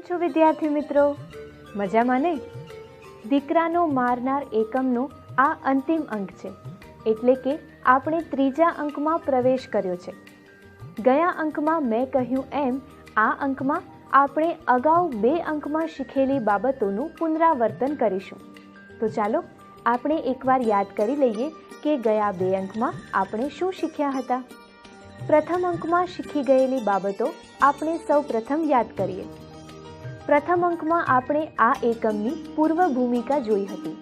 છો વિદ્યાર્થી મિત્રો? મજામાં ને? દીકરાનો મારનાર એકમનો આ અંતિમ અંક છે, એટલે કે આપણે ત્રીજા અંકમાં પ્રવેશ કર્યો છે. ગયા અંકમાં મેં કહ્યું એમ આ અંકમાં આપણે અગાઉ 2 અંકમાં શીખેલી બાબતોનું પુનરાવર્તન કરીશું. તો ચાલો આપણે એકવાર યાદ કરી લઈએ કે ગયા 2 અંકમાં આપણે શું શીખ્યા હતા. પ્રથમ અંકમાં શીખી ગયેલી બાબતો આપણે સૌ પ્રથમ યાદ કરીએ. પ્રથમ અંકમાં આપણે આ એકમની પૂર્વ ભૂમિકા જોઈ હતી.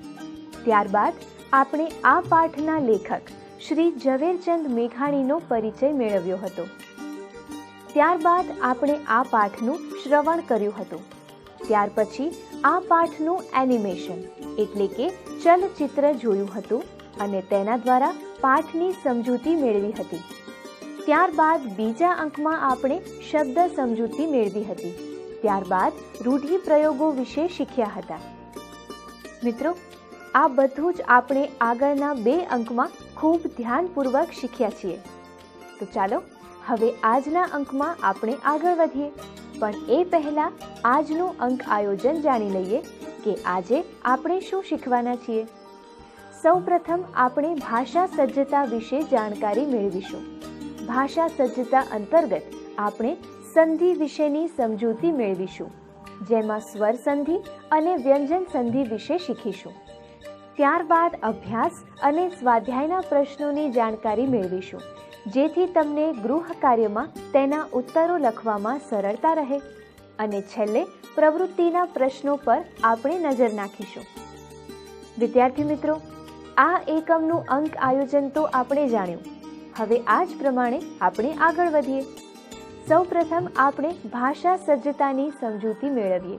ત્યારબાદ આપણે આ પાઠના લેખક શ્રી ઝવેરચંદ મેઘાણીનો પરિચય મેળવ્યો હતો. ત્યારબાદ આપણે આ પાઠનું શ્રવણ કર્યું હતું. ત્યાર પછી આ પાઠનું એનિમેશન એટલે કે ચલચિત્ર જોયું હતું અને તેના દ્વારા પાઠની સમજૂતી મેળવી હતી. ત્યારબાદ બીજા અંકમાં આપણે શબ્દ સમજૂતી મેળવી હતી. ત્યારબાદ રૂઢિપ્રયોગો વિશે શીખ્યા હતા. મિત્રો, આ બધું જ આપણે આગળના 2 અંકમાં ખૂબ ધ્યાનપૂર્વક શીખ્યા છીએ. તો ચાલો હવે આજના અંકમાં આપણે આગળ વધીએ. પણ એ પહેલા આજનું અંક આયોજન જાણી લઈએ કે આજે આપણે શું શીખવાના છીએ. સૌપ્રથમ આપણે ભાષા સજ્જતા વિશે જાણકારી મેળવીશું. ભાષા સજ્જતા અંતર્ગત આપણે સંધિ વિશેની સમજૂતી મેળવીશું, જેમાં સ્વર સંધિ અને વ્યંજન સંધિ વિશે શીખીશું. ત્યારબાદ અભ્યાસ અને સ્વાધ્યાયના પ્રશ્નોની જાણકારી મેળવીશું, જેથી તમને ગૃહ કાર્યમાં તેના ઉત્તરો લખવામાં સરળતા રહે. અને છેલ્લે પ્રવૃત્તિના પ્રશ્નો પર આપણે નજર નાખીશું. વિદ્યાર્થી મિત્રો, આ એકમનું અંક આયોજન તો આપણે જાણ્યું. હવે આ જ પ્રમાણે આપણે આગળ વધીએ. સૌપ્રથમ આપણે ભાષા સજ્જતાની સમજૂતી મેળવીએ.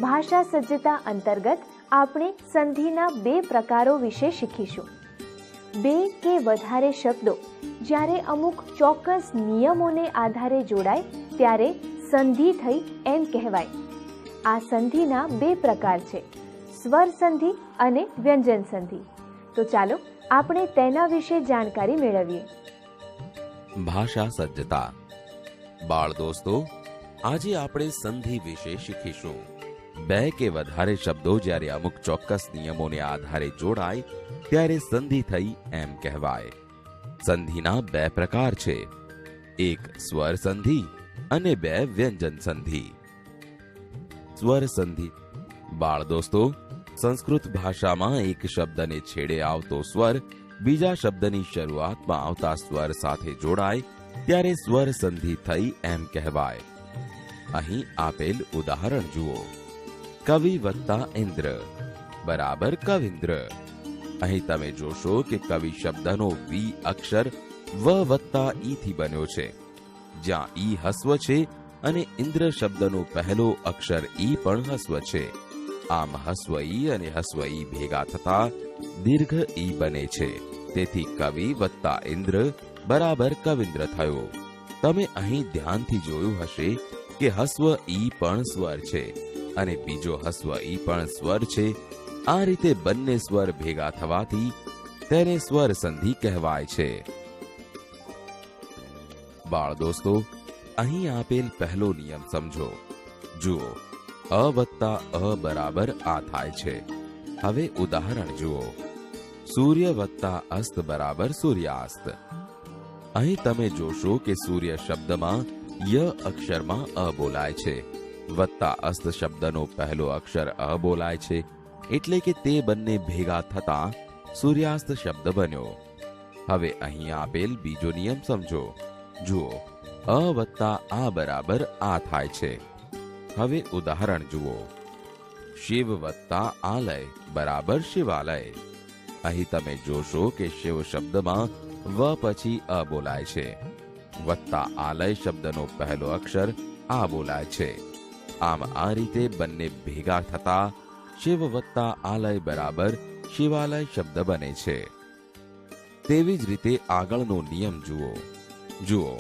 ભાષા સજ્જતા અંતર્ગત આપણે સંધિના 2 પ્રકારો વિશે શીખીશું. 2 કે વધારે શબ્દો જ્યારે અમુક ચોક્કસ નિયમોને આધારે જોડાય ત્યારે સંધિ થઈ એમ કહેવાય. આ સંધિના 2 પ્રકાર છે, સ્વર સંધિ અને વ્યંજન સંધિ. તો ચાલો આપણે તેના વિશે જાણકારી મેળવીએ. ભાષા સજ્જતા. બાળ દોસ્તો, આજે આપણે સંધિ વિશે શીખીશું. 2 કે વધારે શબ્દો જ્યારે અમુક ચોક્કસ નિયમોને આધારે જોડાય ત્યારે સંધિ થઈ એમ કહેવાય. સંધિના 2 પ્રકાર છે, એક સ્વર સંધિ અને 2 વ્યંજન સંધિ. સ્વર સંધિ. બાળ દોસ્તો, સંસ્કૃત ભાષામાં એક શબ્દને છેડે આવતો સ્વર બીજા શબ્દની શરૂઆતમાં આવતા સ્વર સાથે જોડાય ત્યારે સ્વર સંધિ થઈ એમ કહેવાય. અહીં આપેલ ઉદાહરણ જુઓ. કવિ વત્તા ઇન્દ્ર બરાબર કવિન્દ્ર. અહીં તમે જોશો કે કવિ શબ્દનો વી અક્ષર વ વત્તા ઈ થી બન્યો છે, જ્યાં ઈ હસ્વ છે અને ઇન્દ્ર શબ્દનો પહેલો અક્ષર ઈ પણ હસ્વ છે. આમ હસ્વ ઈ અને હસ્વ ઈ ભેગા થતા દીર્ઘ ઈ બને છે. તેથી કવિ વત્તા ઇન્દ્ર બરાબર કવિન્દ્ર થયો. તમે અહીં ધ્યાનથી જોયું હશે કે હસ્વ ઈ પણ સ્વર છે અને બીજો હસ્વ ઈ પણ સ્વર છે. આ રીતે બંને સ્વર ભેગા થવાથી તેને સ્વર સંધિ કહેવાય છે. બાળ દોસ્તો, અહીં આપેલ પહેલો નિયમ સમજો. જુઓ, અ વત્તા અ બરાબર આ થાય છે. હવે ઉદાહરણ જુઓ. સૂર્ય વત્તા અસ્ત બરાબર સૂર્યાસ્ત. અહીં તમે જોશો કે સૂર્ય શબ્દમાં ય અક્ષરમાં અ બોલાય છે, વત્તા અસ્ત શબ્દનો પહેલો અક્ષર અ બોલાય છે, એટલે કે તે બંને ભેગા થતા સૂર્યાસ્ત શબ્દ બન્યો. હવે અહીં આપેલ બીજો નિયમ સમજો. જુઓ, અ વત્તા આ બરાબર આ થાય છે. હવે ઉદાહરણ જુઓ. શિવ વત્તા આલય બરાબર શિવાલય. અહીં તમે જોશો કે શિવ શબ્દમાં વ પછી અ બોલાય છે, વત્તા આલય શબ્દનો પહેલો અક્ષર આ બોલાય છે. આમ આ રીતે બંને ભેગા થતા શિવ વત્તા આલય બરાબર શિવાલય શબ્દ બને છે. તેવી જ રીતે આગળનો નિયમ જુઓ. જુઓ,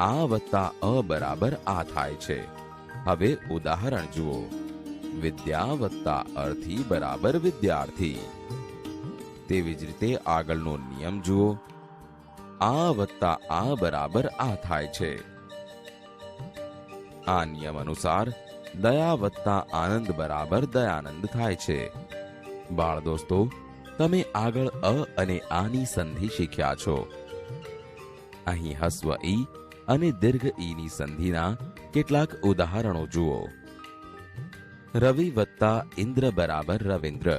આ વત્તા અ બરાબર આ થાય છે. હવે ઉદાહરણ જુઓ. વિદ્યા વત્તા અર્થી બરાબર વિદ્યાર્થી. તેવી જ રીતે આગળનો નિયમ જુઓ. આ વત્તા આ બરાબર આ થાય છે. આ નિયમ અનુસાર દયા વત્તા આનંદ બરાબર દયાનંદ થાય છે. બાળ દોસ્તો, તમે આગળ અ અને આની સંધિ શીખ્યા છો. અહીં હસ્વ ઈ અને દીર્ઘ ઈની સંધિના કેટલાક ઉદાહરણો જુઓ. રવિ વત્તા ઇન્દ્ર બરાબર રવિન્દ્ર.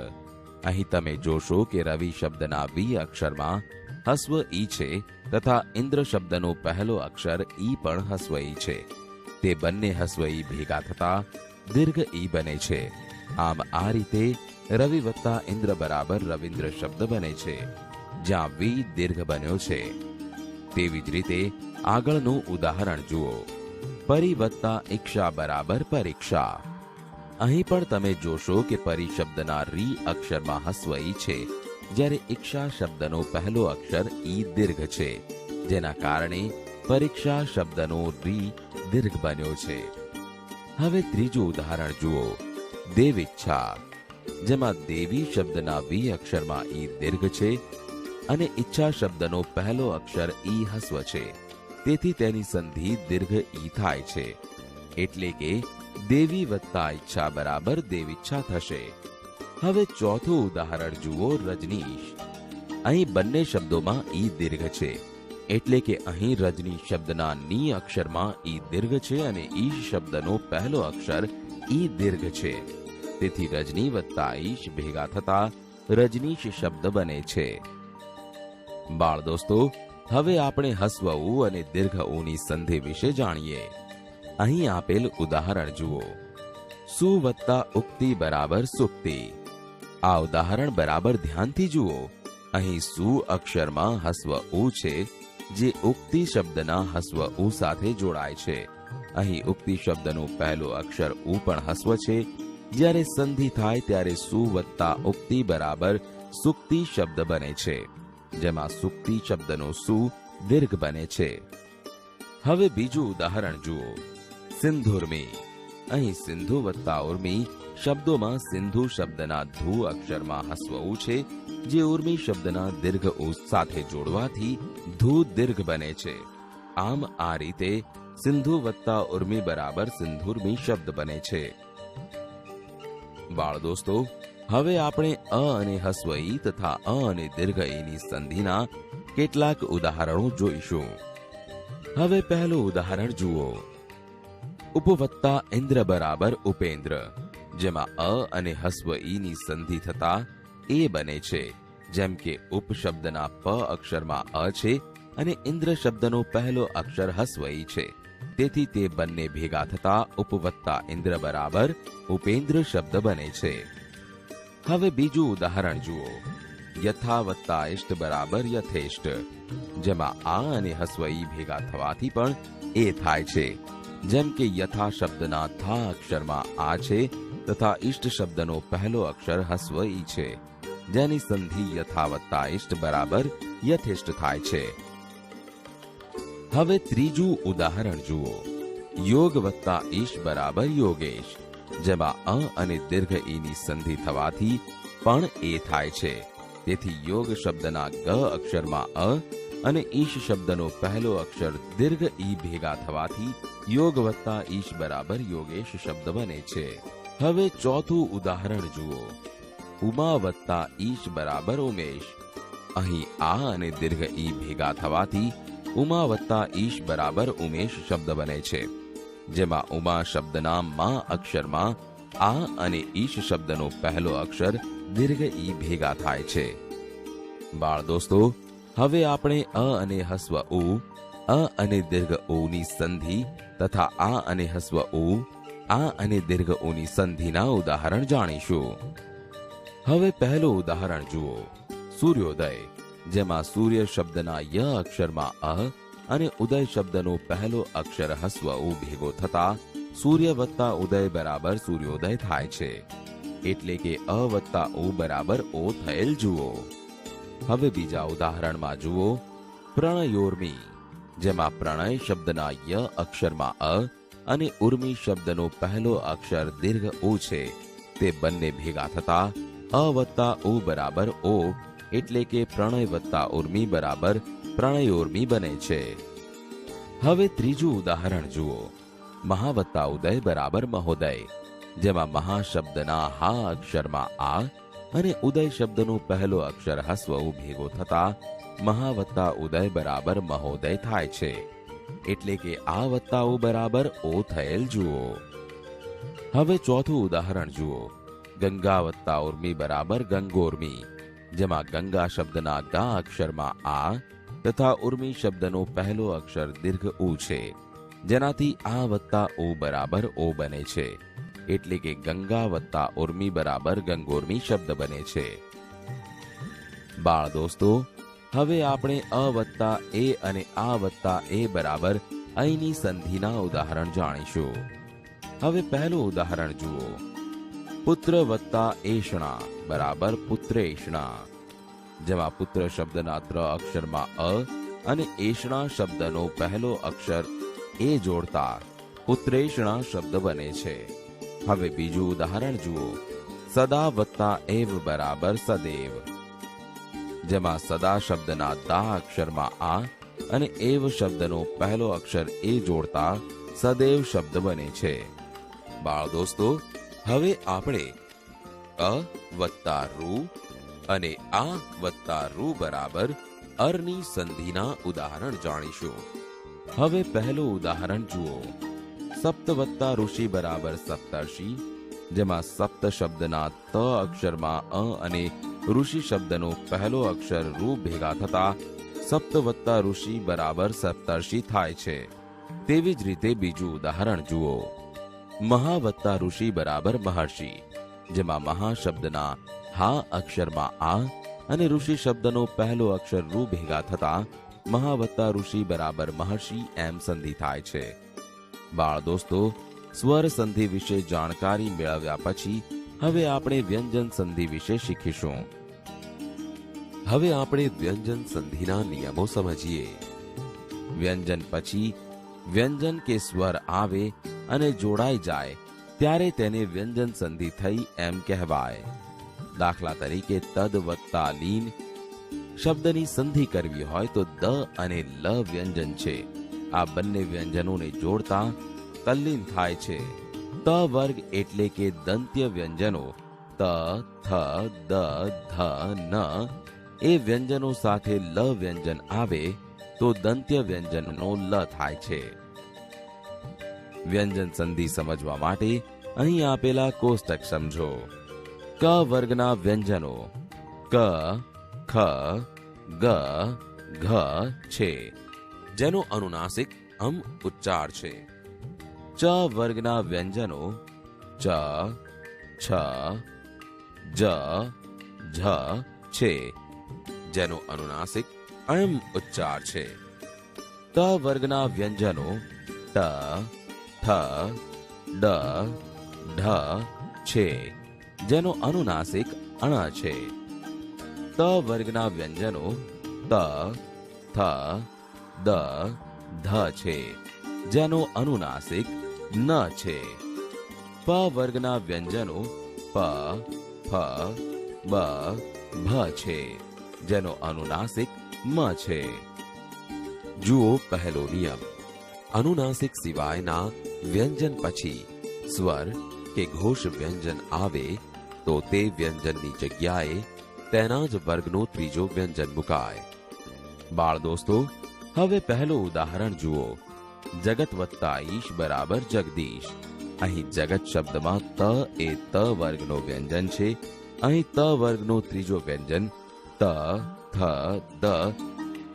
અહીં તમે જોશો કે રવિ શબ્દના વી અક્ષરમાં હસ્વ ઈ છે તથા ઇન્દ્ર શબ્દનો પહેલો અક્ષર ઈ પણ હસ્વ ઈ છે. તે બંને હસ્વ ઈ ભેગા થતા દીર્ઘ ઈ બને છે. આમ આ રીતે રવિ વત્તા ઇન્દ્ર બરાબર રવિન્દ્ર શબ્દ બને છે, જ્યાં વી દીર્ઘ બન્યો છે. તેવી જ રીતે આગળનું ઉદાહરણ જુઓ. પરી વત્તા ઈક્ષા બરાબર પરીક્ષા. અહીં પણ તમે જોશો કે પરી શબ્દના રી અક્ષરમાં હસ્વ ઈ છે, જ્યારે ઈક્ષા શબ્દનો પહેલો અક્ષર ઈ દીર્ઘ છે, જેના કારણે પરીક્ષા શબ્દનો રી દીર્ઘ બન્યો છે. હવે ત્રીજું ઉદાહરણ જુઓ. દેવીચ્છા, જેમાં દેવી શબ્દના વી અક્ષરમાં ઈ દીર્ઘ છે અને ઈચ્છા શબ્દનો પહેલો અક્ષર ઈ હસ્વ છે, તેથી તેની સંધિ દીર્ઘ ઈ થાય છે. એટલે કે દેવી વત્તા ઈચ્છા બરાબર દેવીચ્છા થશે. હવે ચોથું ઉદાહરણ જુઓ. રજનીશ. અહીં બંને શબ્દોમાં ઈ દીર્ઘ છે, એટલે કે અહીં રજની શબ્દના ની અક્ષરમાં ઈ દીર્ઘ છે અને ઈશ શબ્દનો પહેલો અક્ષર ઈ દીર્ઘ છે, તેથી રજની વત્તા ઈશ ભેગા થતા રજનીશ શબ્દ બને છે. બાળ દોસ્તો, હવે આપણે હસ્વ ઉ અને દીર્ઘ ઉની સંધિ વિશે જાણીએ. અહીં આપેલ ઉદાહરણ જુઓ. સુ વત્તા ઉક્તિ બરાબર સુક્તિ. આ ઉદાહરણ બરાબર ધ્યાનથી જુઓ. અહીં સુ અક્ષરમાં હસ્વ ઉ છે, જે ઉક્તિ શબ્દના હસ્વ ઉ સાથે જોડાય છે. અહીં ઉક્તિ શબ્દનો પહેલો અક્ષર ઉ પણ હસ્વ છે. જ્યારે સંધિ થાય ત્યારે સુ વત્તા ઉક્તિ બરાબર સુક્તિ શબ્દ બને છે, જેમાં સુક્તિ શબ્દનો સુ દીર્ઘ બને છે. હવે બીજું ઉદાહરણ જુઓ. સિંધુર્મી. અહીં સિંધુ વત્તા ઉર્મી શબ્દોમાં સિંધુ શબ્દના ધુ અક્ષરમાં હસ્વ ઉ છે, જે ઉર્મી શબ્દના દીર્ઘ ઉ સાથે જોડવાથી ધુ દીર્ઘ બને છે. આમ આ રીતે સિંધુ વત્તા ઉર્મી બરાબર સિંધુર્મી શબ્દ બને છે. બાળ દોસ્તો, હવે આપણે અ અને હસ્વ ઈ તથા અ અને દીર્ઘ ઈની સંધિના કેટલાક ઉદાહરણો જોઈશું. હવે પહેલું ઉદાહરણ જુઓ. ઉપવત્તા ઇન્દ્ર બરાબર ઉપેન્દ્ર, જેમાં અ અને હસ્વ ઈની સંધિ થતા એ બને છે. જેમ કે ઉપ શબ્દના પ અક્ષરમાં અ છે અને ઇન્દ્ર શબ્દનો પહેલો અક્ષર હસ્વ ઈ છે, તેથી તે બંને ભેગા થતા ઉપવત્તા ઇન્દ્ર બરાબર ઉપેન્દ્ર શબ્દ બને છે. હવે બીજું ઉદાહરણ જુઓ. યથા વત્તા ઇષ્ટ બરાબર યથેષ્ટ, જેમાં આ અને હસ્વ ઈ ભેગા થવાથી પણ એ થાય છે. જેમ કે યથા શબ્દના થા અક્ષરમાં આ છે તથા ઇષ્ટ શબ્દનો પહેલો અક્ષર હસ્વ ઈ છે, જેની સંધિ યથા વત્તા ઇષ્ટ બરાબર યથેષ્ટ થાય છે. હવે ત્રીજું ઉદાહરણ જુઓ. યોગ વત્તા ઈશ બરાબર યોગેશ, જેમાં અ અને દીર્ઘ ઈની સંધિ થવાથી પણ એ થાય છે. તેથી યોગ શબ્દના ગ અક્ષરમાં અ અને ઈશ શબ્દનો પહેલો અક્ષર દીર્ઘ ઈ ભેગા થવાથી યોગ વત્તા ઈશ બરાબર યોગેશ શબ્દ બને છે. હવે ચોથું ઉદાહરણ જુઓ. ઉમા વત્તા ઈશ બરાબર ઉમેશ. અહીં આ અને દીર્ઘ ઈ ભેગા થવાથી ઉમા વત્તા ઈશ બરાબર ઉમેશ શબ્દ બને છે, જેમાં ઉમા શબ્દના મા અક્ષરમાં આ અને ઈશ શબ્દનો પહેલો અક્ષર દીર્ઘ ઈ ભેગા થાય છે. બાળ દોસ્તો, હવે આપણે અ અને હસ્વ ઉ, અ અને દીર્ઘ ઉની સંધિ તથા આ અને હસ્વ ઉ, આ અને દીર્ઘ ઉની સંધિના ઉદાહરણ જાણીશું. હવે પહેલું ઉદાહરણ જુઓ. સૂર્યોદય, જેમાં સૂર્ય શબ્દના ય અક્ષરમાં અ અને ઉદય શબ્દનો પહેલો અક્ષર હસ્વ ઉ ભેગો થતા સૂર્ય વત્તા ઉદય બરાબર સૂર્યોદય થાય છે. એટલે કે અ વત્તા ઉ બરાબર ઓ થયેલ જુઓ. હવે બીજા ઉદાહરણમાં જુઓ. પ્રણયોર્મી, જેમાં પ્રણય શબ્દના ય અક્ષરમાં અ અને ઉર્મી શબ્દનો પહેલો અક્ષર દીર્ઘ ઉ છે, તે બંને ભેગા થતા અ વત્તા ઉ બરાબર ઓ, એટલે કે પ્રણય વત્તા ઉર્મી બરાબર પ્રણયોર્મી બને છે. હવે ત્રીજું ઉદાહરણ જુઓ. મહા વત્તા ઉદય બરાબર મહોદય, જેમાં મહા શબ્દના હા અક્ષરમાં આ અને ઉદય શબ્દનો પહેલો અક્ષર હસ્વ ભેગો થતા મહા વત્તા ઉદય બરાબર મહોદય થાય છે. એટલે કે આ વત્તા ઓ બરાબર ઓ થયેલ જુઓ. હવે ચોથું ઉદાહરણ જુઓ. ગંગા વત્તા ઉર્મી બરાબર ગંગોર્મી, જેમાં ગંગા શબ્દના ગા અક્ષરમાં આ તથા ઉર્મી શબ્દનો પહેલો અક્ષર દીર્ઘ ઉ છે, જેનાથી આ વત્તા ઓ બરાબર ઓ બને છે. એટલે કે ગંગા વત્તા ઉર્મી બરાબર ગંગોર્મી શબ્દ બને છે. બાળ દોસ્તો, હવે આપણે અ વત્તા એ અને આ વત્તા એ બરાબર અહીંની સંધિના ઉદાહરણ જાણીશું. હવે પહેલું ઉદાહરણ જુઓ. પુત્ર વત્તા એષણા બરાબર પુત્રેષણા, જેમાં પુત્ર શબ્દના ત્ર અક્ષરમાં અ અને એષણા શબ્દનો પહેલો અક્ષર એ જોડતા પુત્રેષણા શબ્દ બને છે. હવે બીજું ઉદાહરણ જુઓ. સદા વત્તા એવ બરાબર સદેવ, જેમાં સદા શબ્દના દા અક્ષરમાં આ અને એવ શબ્દનો પહેલો અક્ષર એ જોડતા સદેવ શબ્દ બને છે. બાળ દોસ્તો, હવે આપણે અ વત્તા રૂ અને આ વત્તા રૂ બરાબર અરની સંધિના ઉદાહરણ જાણીશું. હવે પહેલું ઉદાહરણ જુઓ. સપ્ત વત્તા ઋષિ બરાબર સપ્તર્ષિ, જેમાં સપ્ત શબ્દના ત અક્ષરમાં અ અને ઋષિ શબ્દનો પહેલો અક્ષર રૂ ભેગા થતા સપ્ત વત્તા ઋષિ બરાબર સપ્તર્ષિ થાય છે. તેવી જ રીતે બીજું ઉદાહરણ જુઓ. મહા વત્તા ઋષિ બરાબર મહર્ષિ, જેમાં મહા શબ્દના હા અક્ષરમાં આ અને ઋષિ શબ્દનો પહેલો અક્ષર રૂ ભેગા થતા મહા વત્તા ઋષિ બરાબર મહર્ષિ એમ સંધિ થાય છે. બાળ દોસ્તો, સ્વર સંધિ વિશે જાણકારી મેળવ્યા પછી હવે આપણે વ્યંજન સંધિ વિશે શીખીશું. હવે આપણે વ્યંજન સંધિના નિયમો સમજીએ. વ્યંજન પછી વ્યંજન કે સ્વર આવે અને જોડાઈ જાય ત્યારે તેને વ્યંજન સંધિ થઈ એમ કહેવાય. દાખલા તરીકે તદ વત્તા લીન શબ્દની સંધિ કરવી હોય તો દ અને લ વ્યંજન છે. આ બંને વ્યંજનોને જોડતા તલ્લીન થાય છે. ત વર્ગ એટલે કે દંત્ય વ્યંજનો ત, થ, દ, ધ, ન એ વ્યંજનો સાથે લ વ્યંજન આવે તો દંત્ય વ્યંજનનો લ થાય છે. વ્યંજન સંધિ સમજવા માટે અહીં આપેલા કોષ્ટક સમજો. ક વર્ગના વ્યંજનો ક, ખ, ગ, ઘ છે, જેનો અનુનાસિક અમ ઉચ્ચાર છે. ચ વર્ગના વ્યંજનો ચ, છ, જ, ઝ છે, જેનો અનુનાસિક અમ ઉચ્ચાર છે. ત વર્ગના વ્યંજનો ટ, ઠ, ડ, ઢ છે, જેનો અનુનાસિક અણ છે. ત વર્ગના વ્યંજનો ત, થ, દ, ધ છે, જેનો અનુનાસિક ન છે. પ વર્ગના વ્યંજનો પ, ફ, બ, ભ છે, જેનો અનુનાસિક મ છે. જુઓ પહેલો નિયમ. અનુનાસિક સિવાયના વ્યંજન પછી સ્વર કે ઘોષ વ્યંજન આવે તો તે વ્યંજનની જગ્યાએ તેના જ વર્ગનો ત્રીજો વ્યંજન મુકાય. બાળ દોસ્તો, હવે પહેલું ઉદાહરણ જુઓ. જગત વત્તા ઈશ બરાબર જગદીશ. અહીં જગત શબ્દમાં ત એ ત વર્ગનો વ્યંજન છે. અહીં ત વર્ગનો ત્રીજો વ્યંજન ત, થ, દ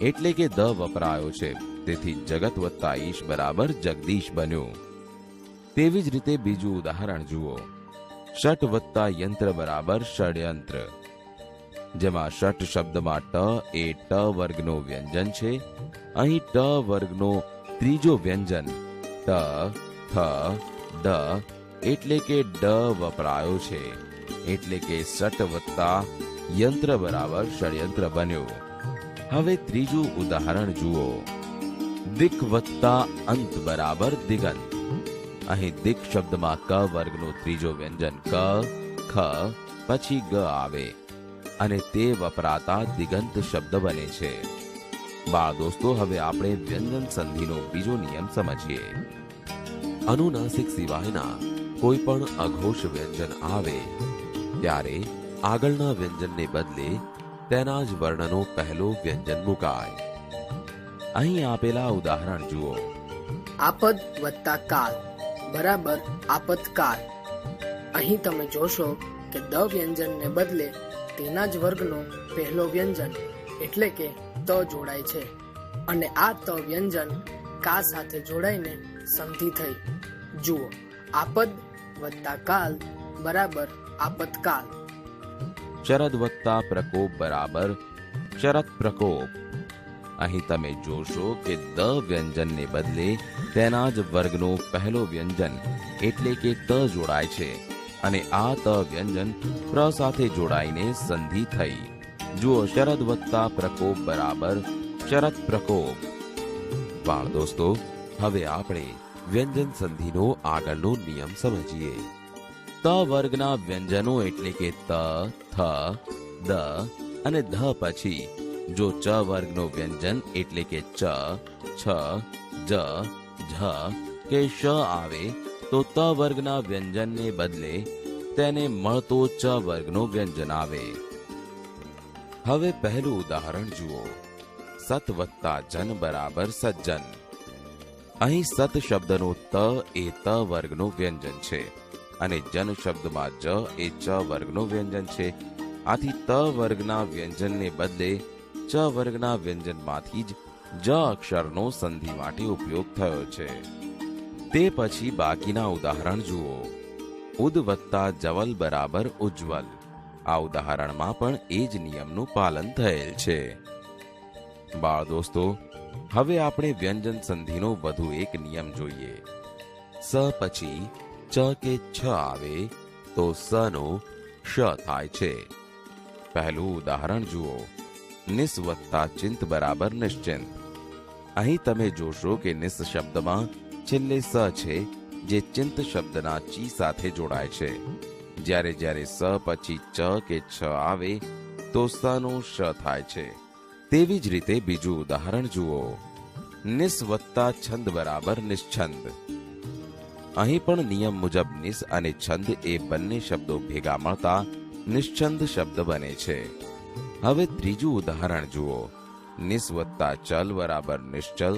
એટલે કે દ વપરાયો છે. તેથી જગત વત્તા ઈશ બરાબર જગદીશ બન્યું. તેવી જ રીતે બીજું ઉદાહરણ જુઓ. ષટ વત્તા યંત્ર બરાબર ષડયંત્ર, જેમાં ષટ શબ્દમાં ટ એ ટ વર્ગનો વ્યંજન છે. અહીં ટ વર્ગનો ત્રીજો વ્યંજન ટ, થ, ડ એટલે કે ડ વપરાયો છે. એટલે કે ષટ વત્તા યંત્ર બરાબર ષડયંત્ર બન્યું. હવે ત્રીજું ઉદાહરણ જુઓ. દિક વત્તા અંત બરાબર દિગંત. અહીં દિક શબ્દમાં ક વર્ગનો ત્રીજો વ્યંજન ક, ખ પછી ગ આવે અને તે વપરાતા દિગંત શબ્દ બને છે. બાળ દોસ્તો, હવે આપણે વ્યંજન સંધિનો બીજો નિયમ સમજીએ. અનુનાસિક સિવાયના કોઈ પણ અઘોષ વ્યંજન આવે ત્યારે આગળના વ્યંજનને બદલે તેના જ વર્ણનો પહેલો વ્યંજન મુકાય. અહીં આપેલા ઉદાહરણ જુઓ. આપદ વત્તા કાલ બરાબર આપતકાલ. અહીં તમે જોશો કે દ વ્યંજનને બદલે તેના જ વર્ગનો પહેલો વ્યંજન એટલે કે ત જોડાય છે અને આ ત વ્યંજન કા સાથે જોડાઈને સંધિ થઈ. જુઓ, આપદ વત્તા કાલ બરાબર આપતકાલ. શરદ વત્તા પ્રકોપ બરાબર શરદ પ્રકોપ. અહીં તમે જોશો કે દ વ્યંજનને બદલે તેના જ વર્ગનો પહેલો વ્યંજન એટલે કે ત જોડાય છે અને આ ત વ્યંજન પ્ર સાથે જોડાઈને સંધિ થઈ. જુઓ, શરદ વત્તા પ્રકોપ બરાબર શરદ પ્રકોપ. બાળ દોસ્તો, હવે આપણે વ્યંજન સંધિનો આગળનો નિયમ સમજીએ. ત વર્ગના વ્યંજનો એટલે કે ત, થ, દ અને ધ પછી જો ચ વર્ગનો વ્યંજન એટલે કે ચ, છ, જ, ઝ કે શ આવે તો ત વર્ગના વ્યંજનને બદલે તેને મળતો ચ વર્ગનો વ્યંજન આવે. હવે પહેલું ઉદાહરણ જુઓ. સત વત્તા જન બરાબર સજ્જન. અહીં સત શબ્દનો ત એ ત વર્ગનો વ્યંજન છે અને જન શબ્દમાં જ એ ચ વર્ગનો વ્યંજન છે. આથી ત વર્ગના વ્યંજનને બદલે ચ વર્ગના વ્યંજનમાંથી જ જ અક્ષરનો સંધિ માટે ઉપયોગ થયો છે. તે પછી બાકીના ઉદાહરણ જુઓ. ઉદ વત્તા જવલ બરાબર ઉજ્જવલ. આ ઉદાહરણમાં પણ એ જ નિયમનું પાલન થયેલ છે. બાળ દોસ્તો, હવે આપણે વ્યંજન સંધિનો વધુ એક નિયમ જોઈએ. સ પછી ચ કે છ આવે તો સ નો શ થાય છે. પહેલું ઉદાહરણ જુઓ. નિસ વત્તા ચિંત બરાબર નિશ્ચિંત. અહીં તમે જોશો કે નિસ શબ્દમાં છેલ્લે સ છે જે ચિંત શબ્દના ચી સાથે જોડાય છે. જ્યારે જ્યારે સ પછી ચ કે છ આવે તો સ નો શ થાય છે. તેવી જ રીતે બીજું ઉદાહરણ જુઓ. નિસ વત્તા છંદ બરાબર નિશ્છંદ. અહીં પણ નિયમ મુજબ નિસ અને છંદ એ બંને શબ્દો ભેગા મળતા નિશ્છંદ શબ્દ બને છે. હવે ત્રીજું ઉદાહરણ જુઓ. નિસ વત્તા ચલ બરાબર નિશ્ચલ.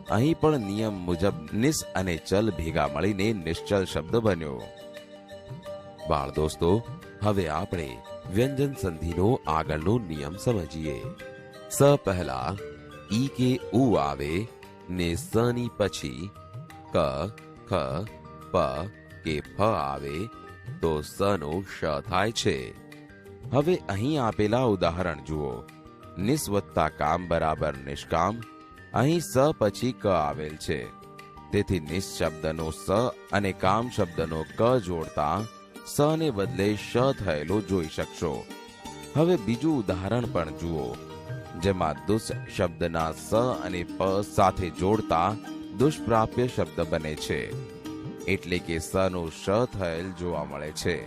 અહીં પણ નિયમ મુજબ નિસ અને ચલ ભેગા મળીને નિશ્ચલ શબ્દ બન્યો. બાળ દોસ્તો, હવે આપણે વ્યંજન સંધિનો આગળનો નિયમ સમજીએ. સ પહેલા ઈ કે ઉ આવે ને સ ની પછી ક, ખ, પ કે ફ આવે તો સ નો શ થાય છે. હવે અહીં આપેલા ઉદાહરણ જુઓ. નિસ વત્તા કામ બરાબર નિષ્કામ. અહીં સ પછી ક આવેલ છે તેથી નિસ શબ્દનો સ અને કામ શબ્દનો ક જોડતા સ ને બદલે શ થયેલો જોઈ શકશો. હવે બીજું ઉદાહરણ પણ જુઓ, જેમાં દુષ શબ્દના સ અને પ સાથે જોડતા દુષ્પ્રાપ્ય શબ્દ બને છે એટલે કે સ નો શ થયેલ જોવા મળે છે.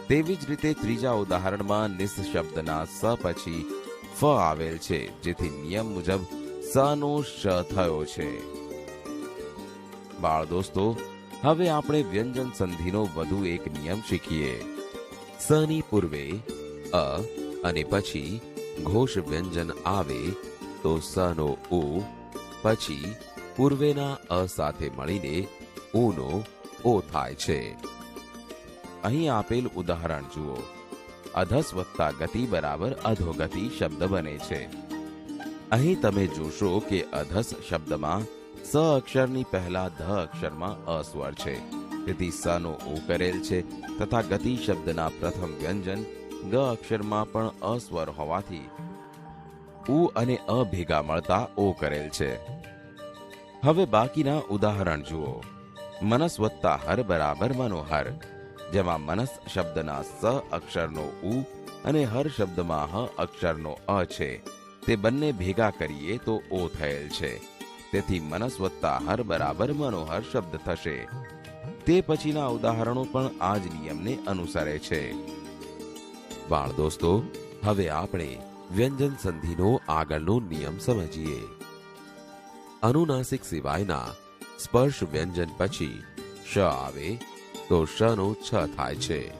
તેવી જ રીતે ત્રીજા ઉદાહરણમાં નિસ શબ્દના સ પછી ફ આવેલ છે જેથી નિયમ મુજબ સ નો શ થયો છે. બાળ દોસ્તો, હવે આપણે વ્યંજન સંધિનો વધુ એક નિયમ શીખીએ. સ ની પૂર્વે અ અને પછી ઘોષ વ્યંજન આવે તો સ નો ઉ પછી પૂર્વેના અ સાથે મળીને ઉ નો ઓ થાય છે. અહીં આપેલ ઉદાહરણ જુઓ. અધસ વત્તા ગતિ બરાબર અધોગતિ શબ્દ બને છે. અહીં તમે જોશો કે અધસ શબ્દમાં સ અક્ષરની પહેલા ધ અક્ષરમાં અ સ્વર છે તેથી સ નો ઓ કરેલ છે તથા ગતિ શબ્દના પ્રથમ વ્યંજન ગ અક્ષરમાં પણ અ સ્વર હોવાથી ઉ અને અ ભેગા મળતા ઓ કરેલ છે. હવે બાકીના ઉદાહરણ જુઓ. મનસ વત્તા હર બરાબર મનોહર. જેમાં મનસ શબ્દના સ અક્ષરનો ઉ અને હર શબ્દમાં હ અક્ષરનો અ છે તે બંને ભેગા કરીએ તો ઓ થયેલ છે તેથી મનસ વત્તા હર બરાબર મનોહર શબ્દ થશે. તે પછીના ઉદાહરણો પણ આ જ નિયમને અનુસરે છે. બાળ દોસ્તો, હવે આપણે વ્યંજન સંધિનો આગળનો નિયમ સમજીએ. અનુનાસિક સિવાયના સ્પર્શ વ્યંજન પછી શ આવે તો શનો છ થાય છે.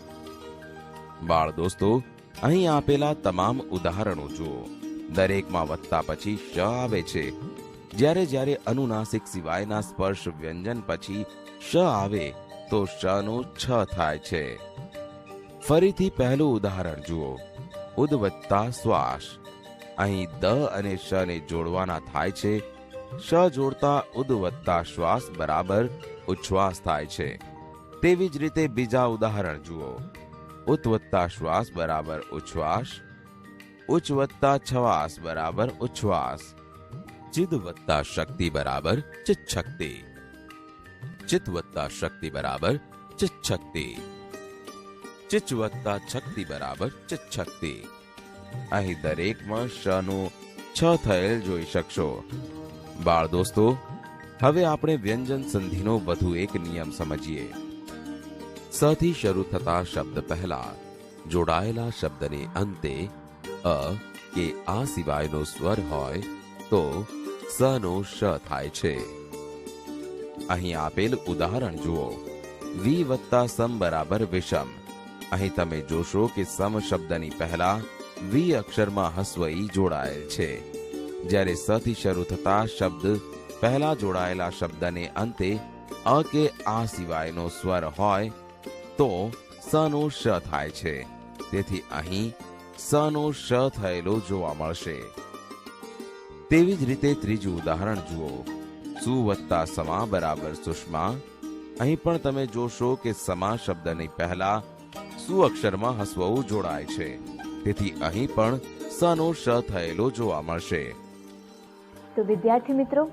બાળ દોસ્તો, અહીં આપેલા તમામ ઉદાહરણો જુઓ. દરેકમાં વત્તા પછી શ આવે છે. જ્યારે જ્યારે અનુનાસિક સિવાયના સ્પર્શ વ્યંજન પછી શ આવે તો શનો છ થાય છે. ફરીથી પહેલું ઉદાહરણ જુઓ. ઉદ વત્તા શ્વાસ. અહીં દ અને શ ને જોડવાના થાય છે. શ જોડતા ઉદ વત્તા શ્વાસ બરાબર ઉચ્છ્વાસ થાય છે. તેવી જ રીતે બીજા ઉદાહરણ જુઓ. ઉત વત્તા શ્વાસ બરાબર ઉચ્છ્વાસ. ઉચ્ચ વત્તા છવાસ બરાબર ઉચ્છ્વાસ. ચિદ વત્તા શક્તિ બરાબર ચિત્શક્તિ. ચિત વત્તા શક્તિ બરાબર ચિત્શક્તિ. ચિચ વત્તા શક્તિ બરાબર ચિત્શક્તિ. અહીં દરેકમાં શનું છ થયેલ જોઈ શકશો. બાળ દોસ્તો, હવે આપણે વ્યંજન સંધિનો વધુ એક નિયમ સમજીએ. સ થી શરૂ થતા શબ્દ પહેલા જોડાયેલા શબ્દને અંતે અ કે આ સિવાયનો સ્વર હોય તો સ નો શ થાય છે. અહીં આપેલ ઉદાહરણ જુઓ. વી વત્તા સમ બરાબર વિષમ. અહીં તમે જોશો કે સમ શબ્દની પહેલા વી અક્ષરમાં હસ્વ ઈ જોડાયેલ છે. જ્યારે સ થી શરૂ થતા શબ્દ પહેલા જોડાયેલા શબ્દને અંતે અ કે આ સિવાયનો સ્વર હોય તો સ નો શ થાય છે. તેથી અહીં સ નો શ થયેલો જોવા મળશે. તેવી જ રીતે ત્રીજું ઉદાહરણ જુઓ. સુ વત્તા સમા બરાબર સુષ્મા. અહીં પણ તમે જોશો કે સમા શબ્દની પહેલા સુ અક્ષરમાં હસવું જોડાય છે. તેથી અહીં પણ સ નો શ થયેલો જોવા મળશે. તો વિદ્યાર્થી મિત્રો,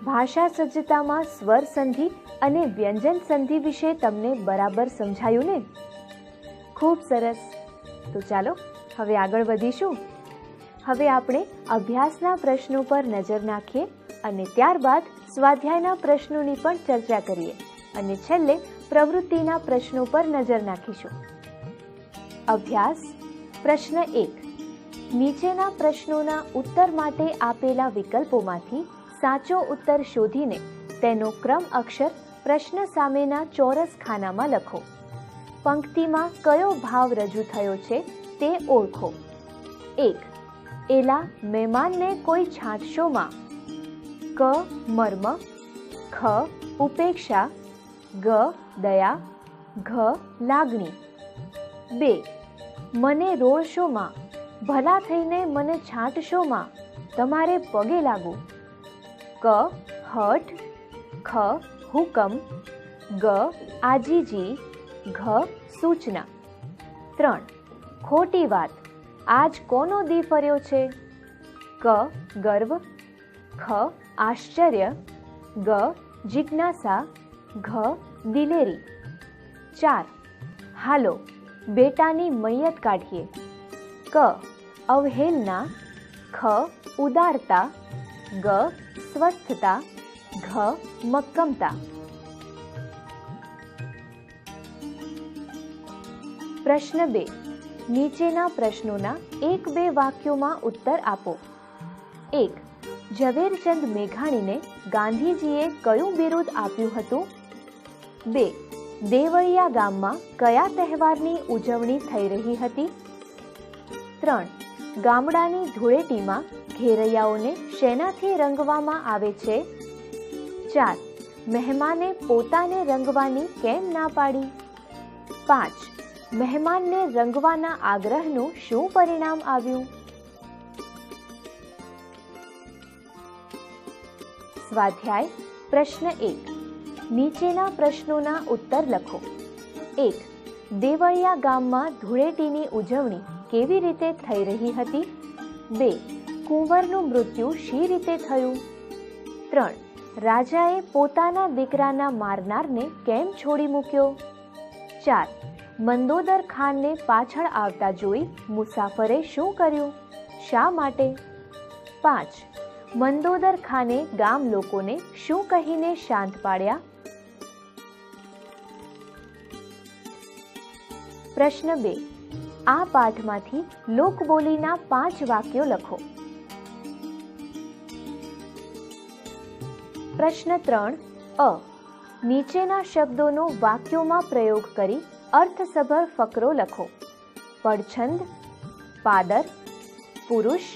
ભાષા સજ્જતામાં સ્વર સંધિ અને વ્યંજન સંધિ વિશે તમને બરાબર સમજાયું ને? ખૂબ સરસ. તો ચાલો હવે આગળ વધીશું. હવે આપણે અભ્યાસના પ્રશ્નો પર નજર નાખીએ અને ત્યારબાદ સ્વાધ્યાયના પ્રશ્નોની પણ ચર્ચા કરીએ અને છેલ્લે પ્રવૃત્તિના પ્રશ્નો પર નજર નાખીશું. અભ્યાસ પ્રશ્ન 1. નીચેના પ્રશ્નોના ઉત્તર માટે આપેલા વિકલ્પોમાંથી સાચો ઉત્તર શોધીને તેનો ક્રમ અક્ષર પ્રશ્ન સામેના ચોરસ ખાનામાં લખો. પંક્તિમાં કયો ભાવ રજૂ થયો છે તે ઓળખો. 1. એલા મહેમાનને કોઈ છાંટશોમાં. ક. મર્મ. ખ. ઉપેક્ષા. ગ. દયા. ઘ. લાગણી. 2. મને રોળશોમાં. ભલા થઈને મને છાંટશોમાં. તમારે પગે લાગુ. ક. હઠ. ખ. હુકમ. ગ. આજીજી. ઘ. સૂચના. 3. ખોટી વાત. આજ કોનો દી ફર્યો છે? ક. ગર્વ. ખ. આશ્ચર્ય. ગ. જિજ્ઞાસા. ઘ. દિલેરી. 4. હાલો બેટાની મૈયત કાઢીએ. ક. અવહેલના. ખ. ઉદારતા. ગ. સ્વસ્થતા. ઘ. મક્કમતા. પ્રશ્ન 2. નીચેના પ્રશ્નોના 1-2 વાક્યોમાં ઉત્તર આપો. 1. ઝવેરચંદ મેઘાણીને ગાંધીજીએ કયું બિરુદ આપ્યું હતું? 2. દેવળિયા ગામમાં કયા તહેવારની ઉજવણી થઈ રહી હતી? 3. ગામડાની ધૂળેટીમાં ઘેરૈયાઓને શેનાથી રંગવામાં આવે છે? 4. મહેમાને પોતાને રંગવાની કેમ ના પાડી? 5. મહેમાનને રંગવાના આગ્રહનું શું પરિણામ આવ્યું? સ્વાધ્યાય પ્રશ્ન 1. નીચેના પ્રશ્નોના ઉત્તર લખો. 1. દેવળિયા ગામમાં ધૂળેટીની ઉજવણી કેવી રીતે થઈ રહી હતી? 2. કુંવરનું મૃત્યુ શી રીતે થયું? 3. રાજાએ પોતાના દીકરાના મારનારને કેમ છોડી મૂક્યો? 4. મંદોદર ખાનને પાછળ આવતા જોઈ મુસાફરે શું કર્યું? શા માટે? 5. મંદોદર ખાને ગામ લોકોને શું કહીને શાંત પાડ્યા? પ્રશ્ન 2. આ પાઠમાંથી લોકબોલીના 5 વાક્યો લખો. પ્રશ્ન 3. અ. નીચેના શબ્દોનો વાક્યોમાં પ્રયોગ કરી અર્થસભર ફકરો લખો. પડછંદ, પાદર, પુરુષ,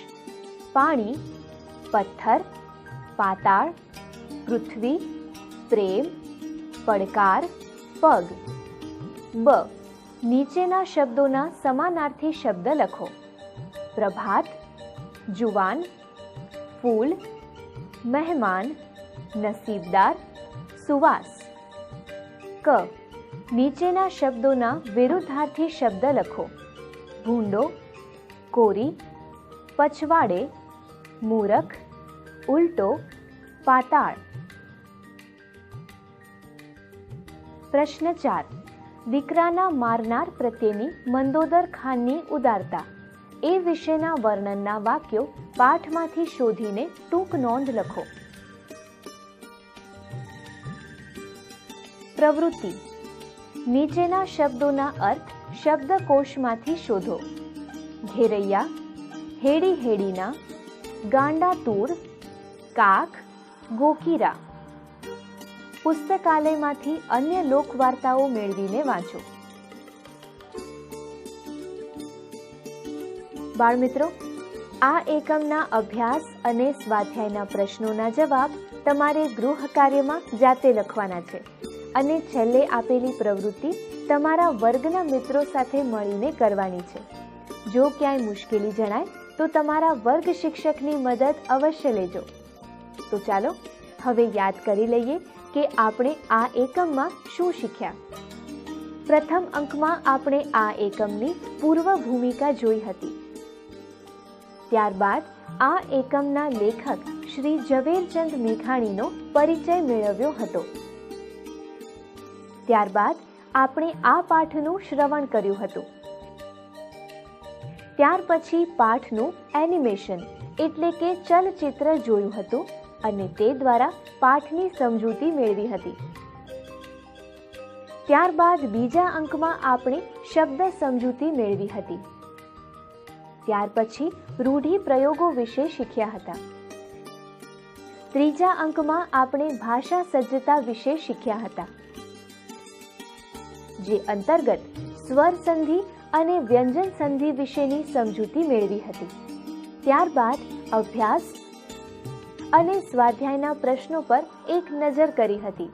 પાણી, પથ્થર, પાતાળ, પૃથ્વી, પ્રેમ, પડકાર, પગ. બ. નીચેના શબ્દોના સમાનાર્થી શબ્દ લખો. પ્રભાત, જુવાન, ફૂલ, મહેમાન, નસીબદાર, સુવાસ. ક. નીચેના શબ્દોના વિરુદ્ધાર્થી શબ્દ લખો. ભૂંડો, કોરી, પછવાડે, મૂરખ, ઉલટો, પાતાળ. પ્રશ્ન 4. દીકરાના મારનાર પ્રત્યેની મંદોદર ખાનની ઉદારતા એ વિશેના વર્ણનના વાક્યો પાઠમાંથી શોધીને ટૂંક નોંધ લખો. પ્રવૃત્તિ. નીચેના શબ્દોના અર્થ શબ્દકોશમાંથી શોધો. ઘેરૈયા, હેડી હેડીના, ગાંડા તૂર, કાક, ગોકીરા. પુસ્તકાલયમાંથી અન્ય લોકવાર્તાઓ મેળવીને વાંચો. બાળમિત્રો, આ એકમના અભ્યાસ અને સ્વાધ્યાયના પ્રશ્નોના જવાબ તમારે ગૃહ કાર્યમાં જાતે લખવાના છે અને છેલ્લે આપેલી પ્રવૃત્તિ તમારા વર્ગના મિત્રો સાથે મળીને કરવાની છે. જો ક્યાંય મુશ્કેલી જણાય તો તમારા વર્ગ શિક્ષકની મદદ અવશ્ય લેજો. તો ચાલો હવે યાદ કરી લઈએ કે આપણે આ એકમમાં શું શીખ્યા. પ્રથમ અંકમાં આપણે આ એકમની પૂર્વ ભૂમિકા જોઈ હતી. ત્યારબાદ આ એકમના લેખક શ્રી ઝવેરચંદ મેઘાણીનો પરિચય મેળવ્યો હતો. ત્યારબાદ આપણે આ પાઠનું શ્રવણ કર્યું હતું. ત્યાર પછી પાઠનું એનિમેશન એટલે કે ચલચિત્ર જોયું હતું અને તે દ્વારા પાઠની સમજૂતી મેળવી હતી. ત્યારબાદ બીજા અંકમાં આપણે શબ્દ સમજૂતી મેળવી હતી. ત્યાર પછી રૂઢિ પ્રયોગો વિશે શીખ્યા હતા. ત્રીજા અંકમાં આપણે ભાષા સજ્જતા વિશે શીખ્યા હતા, જે અંતર્ગત સ્વર સંધિ અને વ્યંજન સંધિ વિશેની સમજૂતી મેળવી હતી. ત્યારબાદ અભ્યાસ અને સ્વાધ્યાયના પ્રશ્નો પર એક નજર કરી હતી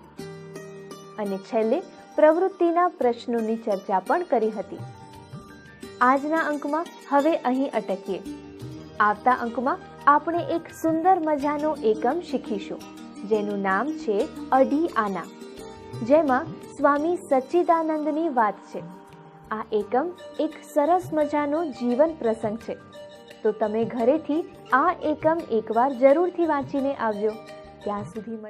અને છેલ્લે પ્રવૃત્તિના પ્રશ્નોની ચર્ચા પણ કરી હતી. આજના અંકમાં હવે અહીં અટકીએ. આવતા અંકમાં આપણે એક સુંદર મજાનો એકમ શીખીશું જેનું નામ છે અઢી આના, જેમાં સ્વામી સચ્ચિદાનંદની વાત છે. આ એકમ એક સરસ મજાનો જીવન પ્રસંગ છે. તો તમે ઘરેથી આ એકમ એકવાર જરૂરથી વાંચીને આવજો. ત્યાં સુધી